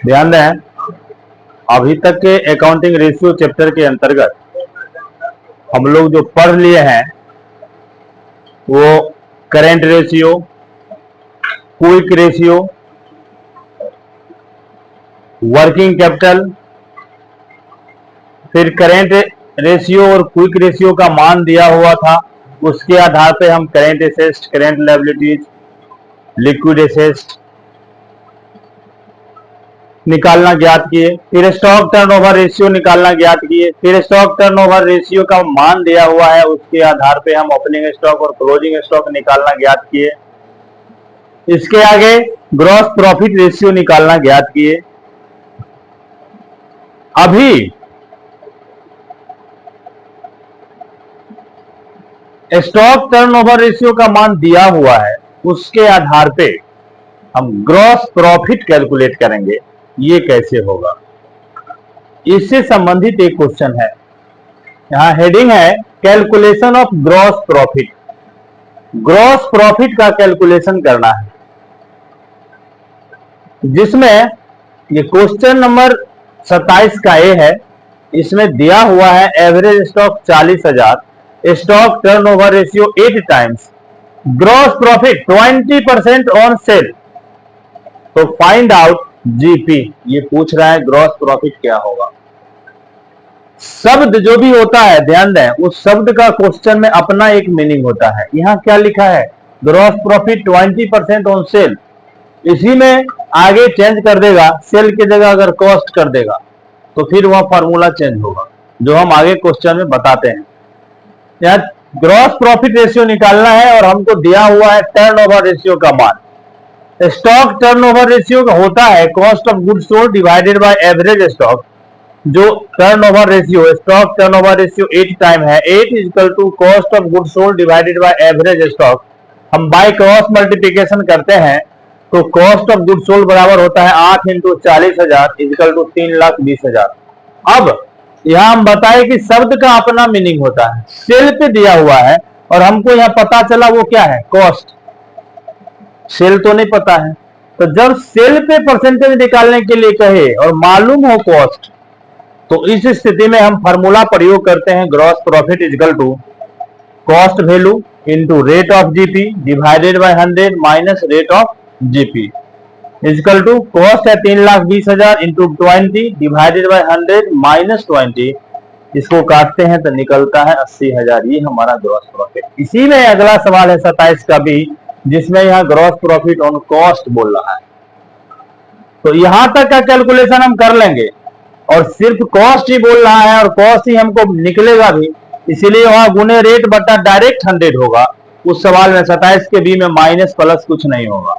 ध्यान दें, अभी तक के अकाउंटिंग रेशियो चैप्टर के अंतर्गत हम लोग जो पढ़ लिए हैं वो current ratio, quick ratio, working capital, फिर करेंट रेशियो और क्विक रेशियो का मान दिया हुआ था, उसके आधार पे हम current assets, current liabilities, liquid assets निकालना ज्ञात किए। फिर स्टॉक टर्नओवर रेशियो निकालना ज्ञात किए। फिर स्टॉक टर्नओवर रेशियो का मान दिया हुआ है, उसके आधार पे हम ओपनिंग स्टॉक और क्लोजिंग स्टॉक निकालना ज्ञात किए। इसके आगे ग्रॉस प्रॉफिट रेशियो निकालना ज्ञात किए। अभी स्टॉक टर्नओवर रेशियो का मान दिया हुआ है, उसके आधार पे हम ग्रॉस प्रॉफिट कैलकुलेट करेंगे। ये कैसे होगा, इससे संबंधित एक क्वेश्चन है। यहां हेडिंग है calculation of gross profit. Gross profit का कैलकुलेशन करना है, जिसमें ये क्वेश्चन नंबर 27 का ए है। इसमें दिया हुआ है average stock 40,000, stock turnover ratio 8 times, gross profit 20% on sale. तो फाइंड आउट जीपी। ये पूछ रहा है ग्रॉस प्रॉफिट क्या होगा। शब्द जो भी होता है, ध्यान दें, उस शब्द का क्वेश्चन में अपना एक मीनिंग होता है। यहां क्या लिखा है, ग्रॉस प्रॉफिट 20% ऑन सेल। इसी में आगे चेंज कर देगा, सेल की जगह अगर कॉस्ट कर देगा तो फिर वह फॉर्मूला चेंज होगा, जो हम आगे क्वेश्चन में बताते हैं। यहां ग्रॉस प्रॉफिट रेशियो निकालना है और हमको दिया हुआ है टर्नओवर रेशियो का मान। स्टॉक टर्नओवर रेशियो होता है cost of goods sold divided by average stock. जो turnover ratio, stock turnover ratio 8 time है, 8 equal to cost of goods sold divided by average stock. हम बाय क्रॉस मल्टीप्लिकेशन करते हैं तो कॉस्ट ऑफ गुड्स सोल्ड बराबर होता है 8 into 40,000 equal to 3,20,000। अब यहां हम बताए कि शब्द का अपना मीनिंग होता है। सेल पे दिया हुआ है और हमको यहां पता चला वो क्या है, कॉस्ट। सेल तो नहीं पता है, तो जब सेल पे परसेंटेज निकालने के लिए कहे और मालूम हो कॉस्ट, तो इस स्थिति में हम फॉर्मूला प्रयोग करते हैं gross profit equal to cost value into rate of GP divided by 100 minus rate of GP equal to cost है 3,20,000 इंटू 20 डिवाइडेड बाय 100 माइनस 20। इसको काटते हैं तो निकलता है 80,000। ये हमारा ग्रॉस प्रॉफिट। इसी में अगला सवाल है 27 का भी, जिसमें यहां ग्रॉस प्रॉफिट ऑन कॉस्ट बोल रहा है। तो यहां तक का कैलकुलेशन हम कर लेंगे और सिर्फ कॉस्ट ही बोल रहा है और कॉस्ट ही हमको निकलेगा भी, इसीलिए वहां गुने रेट बटा डायरेक्ट 100 होगा। उस सवाल में 27 के बी में माइनस प्लस कुछ नहीं होगा,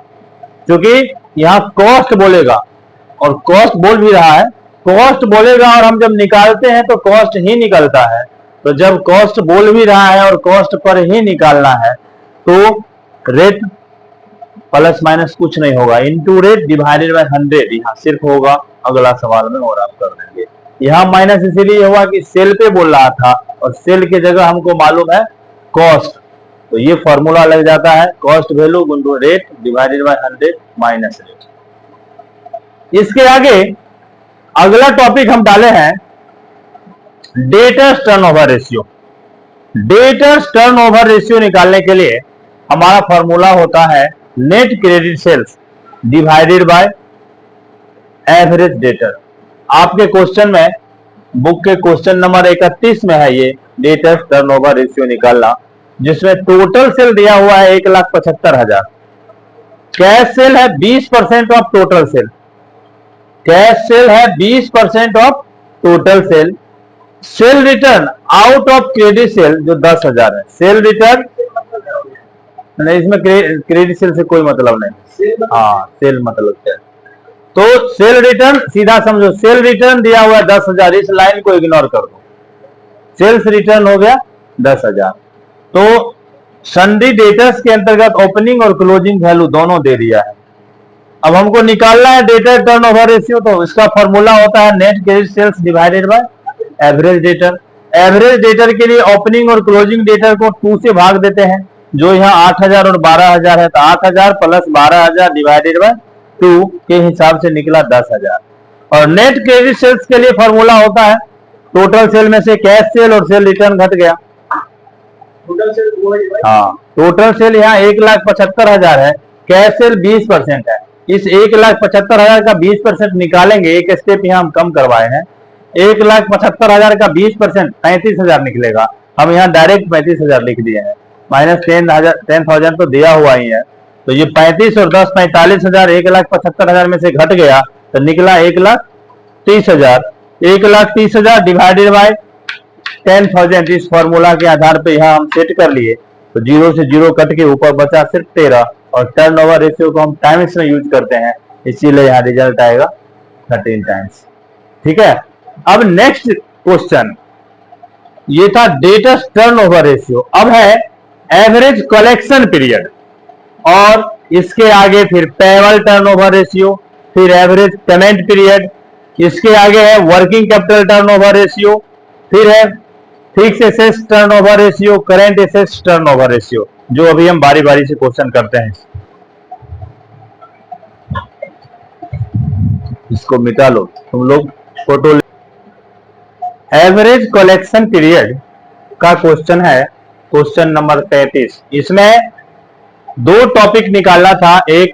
क्योंकि यहां कॉस्ट बोलेगा और कॉस्ट बोल भी रहा है। कॉस्ट बोलेगा और हम जब निकालते हैं तो कॉस्ट ही निकलता है। तो जब कॉस्ट बोल भी रहा है और कॉस्ट पर ही निकालना है तो रेट प्लस माइनस कुछ नहीं होगा, इनटू रेट डिवाइडेड बाय 100 यहां सिर्फ होगा अगला सवाल में, और आप कर देंगे। यहां माइनस इसीलिए हुआ कि सेल पे बोल रहा था और सेल की जगह हमको मालूम है कॉस्ट, तो ये फॉर्मूला लग जाता है cost value into rate divided by 100 minus rate. इसके आगे अगला टॉपिक हम डाले हैं debtors turnover ratio. Debtors turnover ratio निकालने के लिए हमारा फॉर्मूला होता है net credit sales divided by average debtor. आपके क्वेश्चन में, बुक के क्वेश्चन नंबर 31 में है ये डेटर्स टर्नओवर रेशियो निकालना, जिसमें टोटल सेल दिया हुआ है 1,75,000। कैश सेल है 20% of total sale. Cash cell है 20% of total sale. Cell return out of credit sale जो 10,000 है। सेल रिटर्न नहीं, इसमें क्रेडिट सेल से कोई मतलब नहीं। हाँ, सेल मतलब क्या, तो सेल रिटर्न सीधा समझो, सेल रिटर्न दिया हुआ है 10,000, इस लाइन को इग्नोर कर दो। सेल्स रिटर्न हो गया 10,000। तो सन्डी डेटर्स के अंतर्गत ओपनिंग और क्लोजिंग वैल्यू दोनों दे दिया है। अब हमको निकालना है डेटर टर्नओवर रेशियो, तो इसका फॉर्मूला होता है net credit sales divided by average debtor. Average debtor के लिए ओपनिंग और क्लोजिंग डेटर को 2 से भाग देते हैं, जो यहाँ 8,000 और 12,000 है, तो 8,000 प्लस 12,000 डिवाइडेड बाय 2 के हिसाब से निकला 10,000। और नेट क्रेडिट सेल्स के लिए फॉर्मूला होता है टोटल सेल में से कैश सेल और सेल रिटर्न घट गया। टोटल सेल हाँ, टोटल सेल यहाँ 1,75,000 है, कैश सेल 20% है। इस 1,75,000 का 20% निकालेंगे, एक स्टेप यहाँ हम कम करवाए हैं। 1,75,000 का 20% 35,000 निकलेगा। हम यहाँ डायरेक्ट 35,000 लिख दिए हैं, माइनस 10,000 तो दिया हुआ ही है। तो ये 35 और 10 45,000 1,75,000 में से घट गया तो निकला 1,30,000। 1,30,000 डिवाइडेड बाय 10,000 इस फॉर्मूला के आधार पे यहाँ हम सेट कर लिए। तो 0 से 0 कट के ऊपर बचा सिर्फ 13 और टर्नओवर रेशियो को हम टाइम्स में यूज करते हैं, इसीलिए यहाँ रिजल्ट आएगा 13 टाइम्स। ठीक है, अब नेक्स्ट क्वेश्चन ये था डेटर्स टर्नओवर रेशियो। अब है एवरेज कलेक्शन पीरियड और इसके आगे फिर पेबल टर्नओवर रेशियो, फिर एवरेज पेमेंट पीरियड, इसके आगे है वर्किंग कैपिटल टर्नओवर रेशियो, फिर है fix assets turnover ratio, current assets turnover ratio, जो अभी हम बारी बारी से क्वेश्चन करते हैं। इसको मिटा लो तुम लोग, फोटो। एवरेज कलेक्शन पीरियड का क्वेश्चन है, क्वेश्चन नंबर 33। इसमें दो टॉपिक निकालना था, एक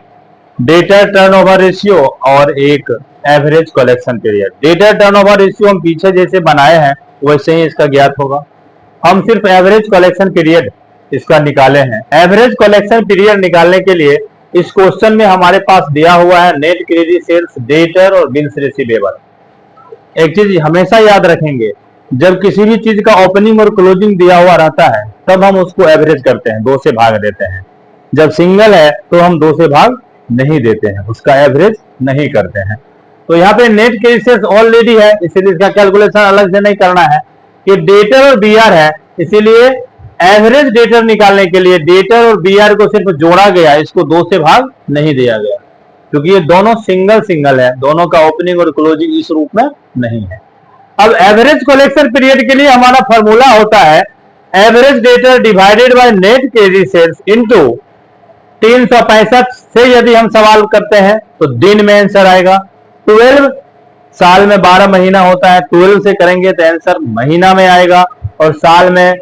डेटर टर्नओवर रेशियो और एक average collection period. Debtor turnover ratio हम पीछे जैसे बनाए हैं वैसे ही इसका ज्ञात होगा। हम सिर्फ एवरेज कलेक्शन पीरियड इसका निकाले हैं। एवरेज कलेक्शन पीरियड निकालने के लिए इस क्वेश्चन में हमारे पास दिया हुआ है नेट क्रेडिट सेल्स, डेटर और बिल्स रिसीवेबल। एक चीज हमेशा याद रखेंगे, जब किसी भी चीज का ओपनिंग और क्लोजिंग दिया हुआ रहता है तब हम उसको एवरेज करते हैं, 2 से भाग देते हैं। जब सिंगल है तो हम 2 से भाग नहीं देते हैं, उसका एवरेज नहीं करते हैं। तो यहाँ पे नेट क्रेडिट सेल्स ऑलरेडी है, इसीलिए इसका कैलकुलेशन अलग से नहीं करना है। कि डेटर और बीआर है, इसीलिए एवरेज डेटर निकालने के लिए डेटर और बीआर को सिर्फ जोड़ा गया, इसको 2 से भाग नहीं दिया गया, क्योंकि ये दोनों सिंगल सिंगल है, दोनों का ओपनिंग और क्लोजिंग इस रूप में नहीं है। अब एवरेज कलेक्शन पीरियड के लिए हमारा फॉर्मूला होता है average debtor divided by net credit sales into 365 से यदि हम सवाल करते हैं तो दिन में आंसर आएगा। 12 साल में 12 महीना होता है, 12 से करेंगे तो आंसर महीना में आएगा। और साल में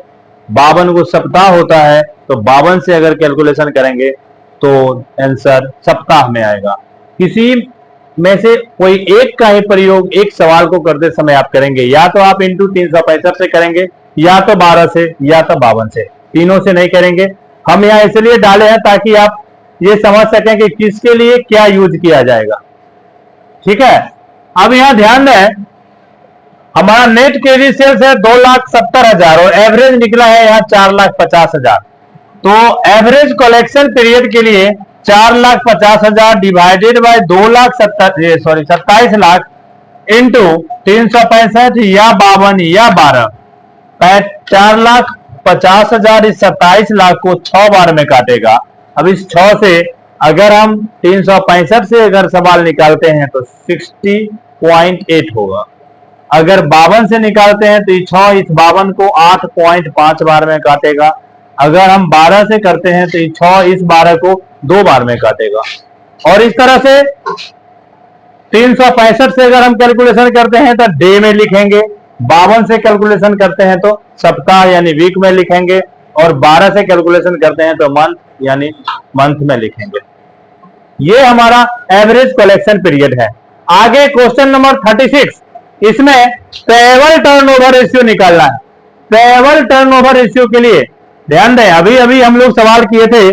52 को सप्ताह होता है, तो 52 से अगर कैलकुलेशन करेंगे तो आंसर सप्ताह में आएगा। किसी में से कोई एक का ही प्रयोग एक सवाल को करते समय आप करेंगे, या तो आप इंटू 365 से करेंगे, या तो 12 से, या तो 52 से, तीनों से नहीं करेंगे। हम यहाँ इसलिए डाले हैं ताकि आप ये समझ सकें कि किसके लिए क्या यूज किया जाएगा। ठीक है, अब यहाँ ध्यान दें, हमारा नेट क्रेडिट सेल्स है 2,70,000 और एवरेज निकला है यहाँ 4,50,000। तो एवरेज कलेक्शन पीरियड के लिए 4,50,000 डिवाइडेड बाय 27 लाख इंटू 365 या 52 या 12, 4,50,000 इस 27 लाख को 6 बार में काटेगा। अब इस 6 से अगर हम 365 से अगर सवाल निकालते हैं तो 60.8 होगा। अगर 52 से निकालते हैं तो 6 इस 52 को 8.5 बार में काटेगा। अगर हम 12 से करते हैं तो 6 इस 12 को 2 बार में काटेगा। और इस तरह से 365 से अगर हम कैलकुलेशन करते हैं तो डे में लिखेंगे, 52 से कैलकुलेशन करते हैं तो सप्ताह यानी वीक में लिखेंगे, और 12 से कैलकुलेशन करते हैं तो मंथ यानी मंथ में लिखेंगे। ये हमारा एवरेज कलेक्शन पीरियड है। आगे क्वेश्चन नंबर 36, इसमें पेबल टर्नओवर रेशियो निकालना है। पेबल टर्नओवर रेशियो के लिए ध्यान दें, अभी अभी हम लोग सवाल किए थे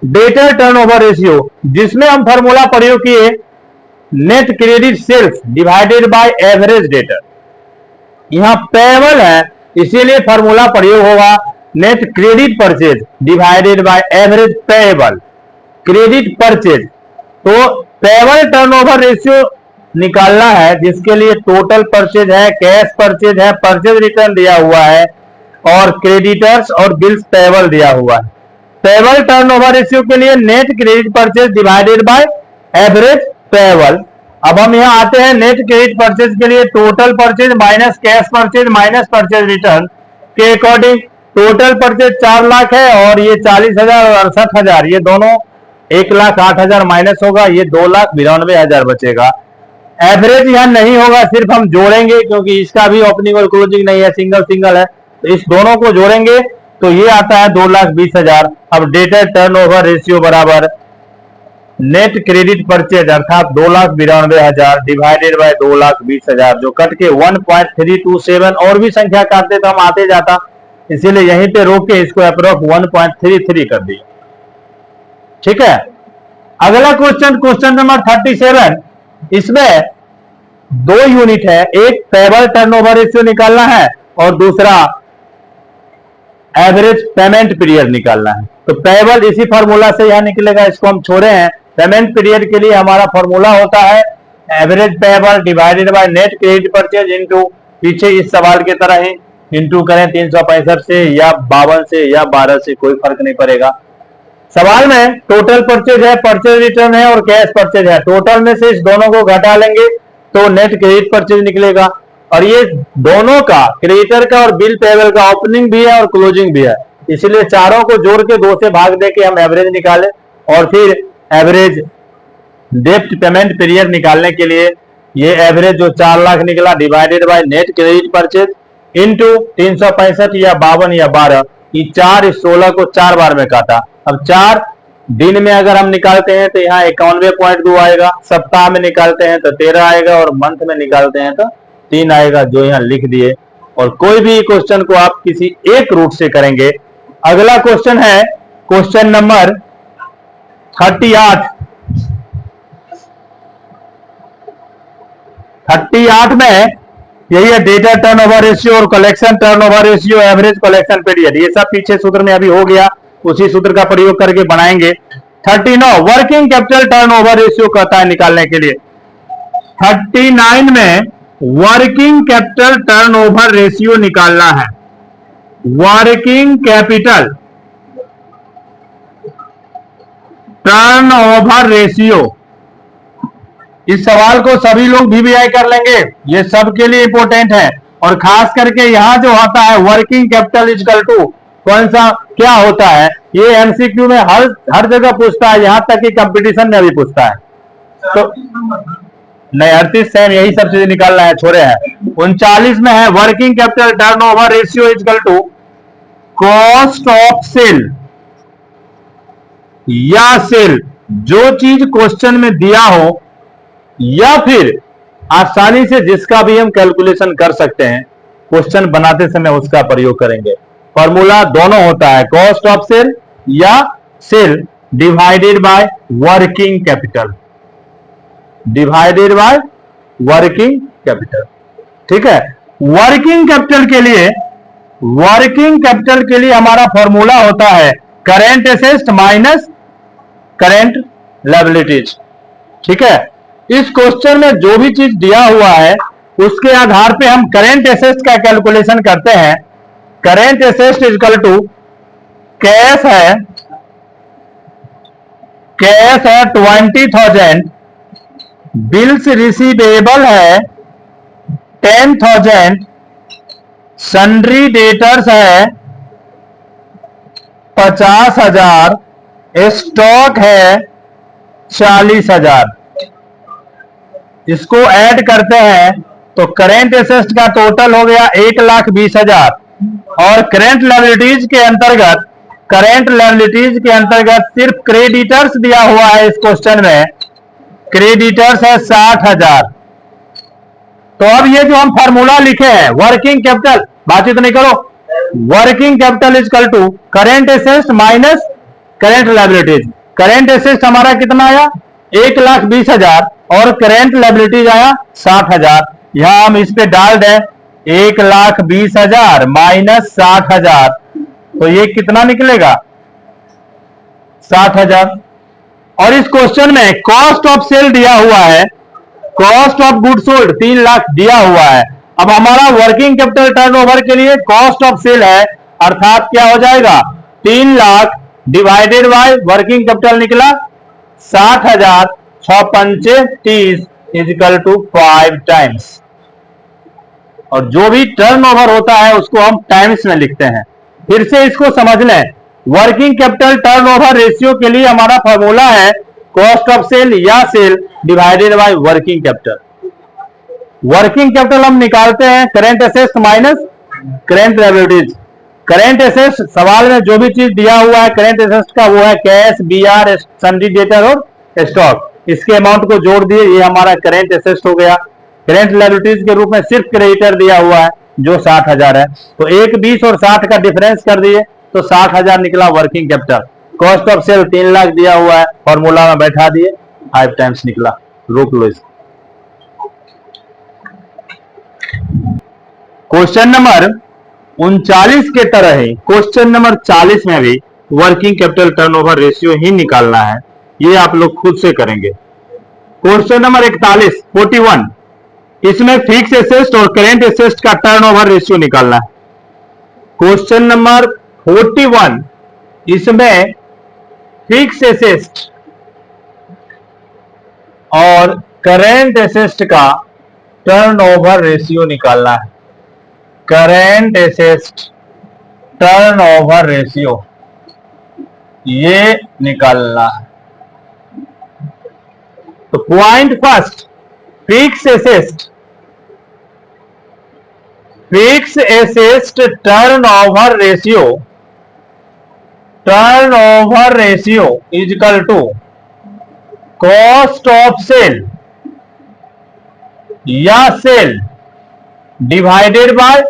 डेटर टर्नओवर रेशियो, जिसमें हम फॉर्मूला प्रयोग किए net credit sales divided by average debtor. यहां पेबल है इसीलिए फॉर्मूला प्रयोग होगा net credit purchase divided by average payable credit purchase. तो पेबल टर्नओवर रेशियो निकालना है, जिसके लिए टोटल परचेज है, कैश परचेज है, परचेज रिटर्न दिया हुआ है, और क्रेडिटर्स और बिल्स पेबल दिया हुआ है। पेबल टर्नओवर रेशियो के लिए net credit purchase divided by average payable. अब हम यहाँ आते हैं नेट क्रेडिट परचेज के लिए total purchase minus cash purchase minus purchase return के अकॉर्डिंग टोटल परचेज 4 लाख है और ये 40,000 और 68,000, ये दोनों 1,08,000 माइनस होगा, ये 2,92,000 बचेगा। एवरेज यहां नहीं होगा, सिर्फ हम जोड़ेंगे क्योंकि इसका भी ओपनिंग और क्लोजिंग नहीं है, सिंगल सिंगल है, तो इस दोनों को जोड़ेंगे तो ये आता है 2,20,000। अब डेटेड टर्नओवर रेशियो बराबर नेट क्रेडिट परचेज अर्थात 2,92,000 डिवाइडेड बाय 2,20,000, जो कट के 1.327 और भी संख्या काटते तो हम आते जाता, इसीलिए यहीं पे रोक के इसको अप्रोक्स 1.33 कर दिया। ठीक है, अगला क्वेश्चन, क्वेश्चन नंबर 37, इसमें 2 यूनिट है, एक पेबल टर्नओवर रेशियो निकालना है और दूसरा एवरेज पेमेंट पीरियड निकालना है। तो पेबल इसी फॉर्मूला से यहां निकलेगा, इसको हम छोड़े हैं। पेमेंट पीरियड के लिए हमारा फॉर्मूला होता है average payable divided by net credit purchase into, पीछे इस सवाल की तरह ही इनटू करें 365 से या 52 से या 12 से, कोई फर्क नहीं पड़ेगा। सवाल में टोटल परचेज है, परचेज रिटर्न है और कैश परचेज है, टोटल में से इस दोनों को घटा लेंगे तो नेट क्रेडिट परचेज निकलेगा। और ये दोनों का, क्रेडिटर का और बिल पेबल का ओपनिंग भी है और क्लोजिंग भी है, इसलिए चारों को जोड़ के 2 से भाग दे के हम एवरेज निकाले और फिर एवरेज डेब्ट पेमेंट पीरियड निकालने के लिए ये एवरेज जो 4 लाख निकला divided by net credit purchase into 365 या 52 या 12, ये 4 इस 16 को 4 बार में काटा। अब 4 दिन में अगर हम निकालते हैं तो यहाँ 91.2 आएगा, सप्ताह में निकालते हैं तो 13 आएगा और मंथ में निकालते हैं तो 3 आएगा, जो यहाँ लिख दिए। और कोई भी क्वेश्चन को आप किसी एक रूट से करेंगे। अगला क्वेश्चन है क्वेश्चन नंबर 38। 38 में यही है, डेटा टर्नओवर रेशियो और collection turnover ratio, average collection period, ये सब पीछे सूत्र में अभी हो गया, उसी सूत्र का प्रयोग करके बनाएंगे। 39 वर्किंग कैपिटल टर्नओवर रेशियो कहता है निकालने के लिए। 39 में वर्किंग कैपिटल टर्नओवर रेशियो निकालना है। वर्किंग कैपिटल टर्नओवर रेशियो, इस सवाल को सभी लोग VBI कर लेंगे, ये सबके लिए इंपॉर्टेंट है। और खास करके यहां जो होता है वर्किंग कैपिटल इक्वल टू कौन सा क्या होता है, ये MCQ में हर जगह पूछता है, यहां तक कि कंपटीशन में भी पूछता है। तो नहीं, 38 सेम यही सब चीजें निकालना है, छोड़े हैं। 39 में है working capital turnover ratio equal to cost of sale या सेल, जो चीज क्वेश्चन में दिया हो या फिर आसानी से जिसका भी हम कैलकुलेशन कर सकते हैं, क्वेश्चन बनाते समय उसका प्रयोग करेंगे। फॉर्मूला दोनों होता है, कॉस्ट ऑफ सेल या sale divided by working capital, divided by working capital. ठीक है, वर्किंग कैपिटल के लिए हमारा फॉर्मूला होता है current assets minus current liabilities. ठीक है, इस क्वेश्चन में जो भी चीज दिया हुआ है उसके आधार पे हम करेंट एसेट्स का कैलकुलेशन करते हैं। Current assets equal to cash है 20,000, बिल्स रिसीवेबल है 10,000, सन्ड्री डेटर्स है 50,000, स्टॉक है 40,000। इसको ऐड करते हैं तो करेंट एसेट्स का टोटल हो गया 1,20,000 और करेंट लायबिलिटीज के अंतर्गत सिर्फ क्रेडिटर्स दिया हुआ है। इस क्वेश्चन में क्रेडिटर्स है 60,000। तो अब ये जो हम फॉर्मूला लिखे हैं वर्किंग कैपिटल, बातचीत नहीं करो, working capital equal to current assets minus current liabilities. Current assets हमारा कितना आया 1,20,000 और करेंट लायबिलिटीज आया 60,000। यहां हम इस पे डाल दें 1,20,000 माइनस 60,000, तो ये कितना निकलेगा 60,000। और इस क्वेश्चन में कॉस्ट ऑफ सेल दिया हुआ है, cost of good sold 3 lakh दिया हुआ है। अब हमारा वर्किंग कैपिटल टर्नओवर के लिए कॉस्ट ऑफ सेल है, अर्थात क्या हो जाएगा 3 lakh divided by working capital निकला 60,000, 6 पंचे 30 इक्वल टू 5 टाइम्स। और जो भी टर्नओवर होता है उसको हम टाइम्स में लिखते हैं। फिर से इसको समझ लें, वर्किंग कैपिटल टर्नओवर रेशियो के लिए हमारा फॉर्मूला है कॉस्ट ऑफ सेल या sale divided by working capital. Working capital हम निकालते हैं current assets minus current liabilities. Current assets सवाल में जो भी चीज दिया हुआ है करेंट एसेट्स का वो है कैश, बीआर, सन्डी डेटर और स्टॉक। इसके अमाउंट को जोड़ दिए, ये हमारा करेंट एसेट्स हो गया। करेंट लायबिलिटीज के रूप में सिर्फ क्रेडिटर दिया हुआ है जो 60,000 है, तो 1, 20 और 60 का डिफरेंस कर दिए तो 60,000 निकला working capital. Cost of sale 3 lakh दिया हुआ है, फॉर्मूला में बैठा दिए, 5 टाइम्स निकला। रोक लो इसको। क्वेश्चन नंबर 39 के तरह ही क्वेश्चन नंबर 40 में भी वर्किंग कैपिटल टर्नओवर रेशियो ही निकालना है, ये आप लोग खुद से करेंगे। क्वेश्चन नंबर 41, इसमें फिक्स एसेट्स और करेंट एसेट्स का टर्नओवर रेशियो निकालना है। क्वेश्चन नंबर 41, इसमें फिक्स एसेट्स और करेंट एसेट्स का टर्नओवर रेशियो निकालना है। करेंट एसेट्स टर्नओवर रेशियो ये निकालना है। तो point first, fix assets turnover ratio is equal to cost of sale या sale divided by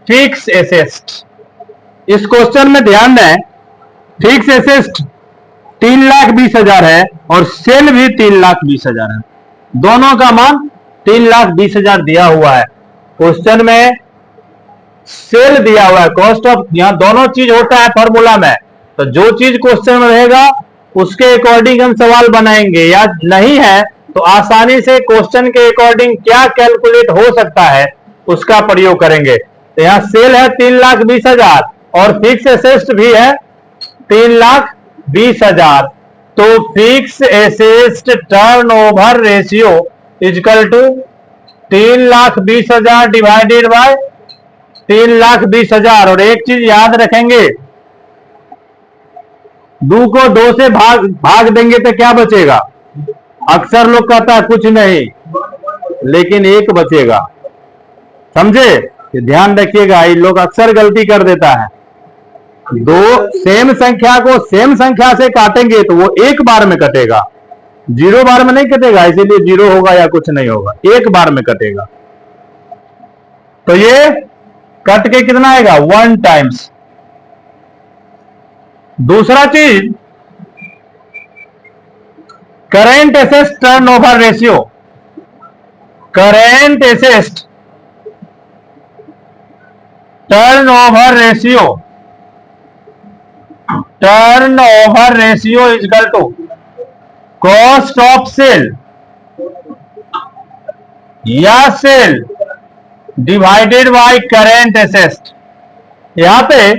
fix assets. इस क्वेश्चन में ध्यान दें, फिक्स एसेट्स 3,20,000 है और सेल भी 3,20,000 है, दोनों का मान 3,20,000 दिया हुआ है। क्वेश्चन में सेल दिया हुआ है, कॉस्ट ऑफ, यहां दोनों चीज होता है फॉर्मूला में, तो जो चीज क्वेश्चन में रहेगा उसके अकॉर्डिंग हम सवाल बनाएंगे, या नहीं है तो आसानी से क्वेश्चन के अकॉर्डिंग क्या कैलकुलेट हो सकता है उसका प्रयोग करेंगे। तो यहां सेल है 3,20,000 और फिक्स एसेट्स भी है 3,20,000, तो fix assets turnover ratio equal to 3,20,000 divided by 3,20,000। और एक चीज याद रखेंगे, 2 को 2 से भाग देंगे तो क्या बचेगा? अक्सर लोग कहता है कुछ नहीं, लेकिन 1 बचेगा। समझे? ध्यान रखिएगा, ये लोग अक्सर गलती कर देता है। 2 सेम संख्या को सेम संख्या से काटेंगे तो वो 1 बार में कटेगा, 0 बार में नहीं कटेगा, इसीलिए 0 होगा या कुछ नहीं होगा, 1 बार में कटेगा। तो ये कट के कितना आएगा? 1 टाइम्स। दूसरा चीज, current assets turnover ratio. Current assets turnover ratio is equal to cost of sale या sale divided by current assets. यहां पे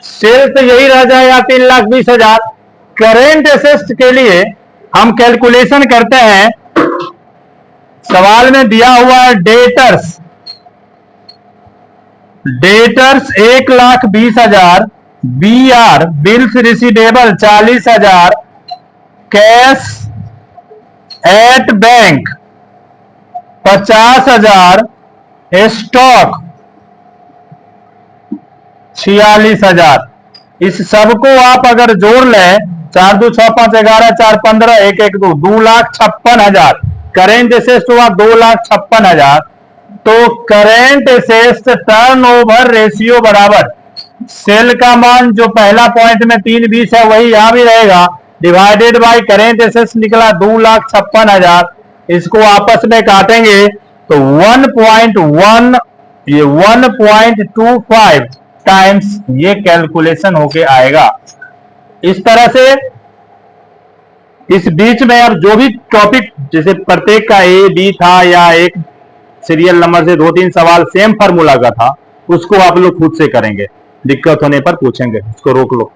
सेल तो यही रह जाएगा 3,20,000। करेंट एसेट्स के लिए हम कैलकुलेशन करते हैं, सवाल में दिया हुआ है debtors 1,20,000, BR bills receivable 40,000, cash at bank 50,000, stock 46,000। इस सबको आप अगर जोड़ लें, 4 2 6 5 11 4 15 1 1 2 2,56,000। करेंट एसेट्स हुआ 2,56,000। तो करेंट एसेट्स टर्नओवर रेशियो बराबर सेल का मान जो पहला पॉइंट में 3,20 है वही यहां भी रहेगा, डिवाइडेड बाय करेंट एसेट्स निकला 2,56,000। इसको आपस में काटेंगे तो 1.1, ये 1.25 टाइम्स ये कैलकुलेशन होके आएगा। इस तरह से इस बीच में अब जो भी टॉपिक, जैसे प्रत्येक का ए बी था या एक सीरियल नंबर से 2-3 सवाल सेम फार्मूला का था, उसको आप लोग खुद से करेंगे, दिक्कत होने पर पूछेंगे। इसको रोक लो।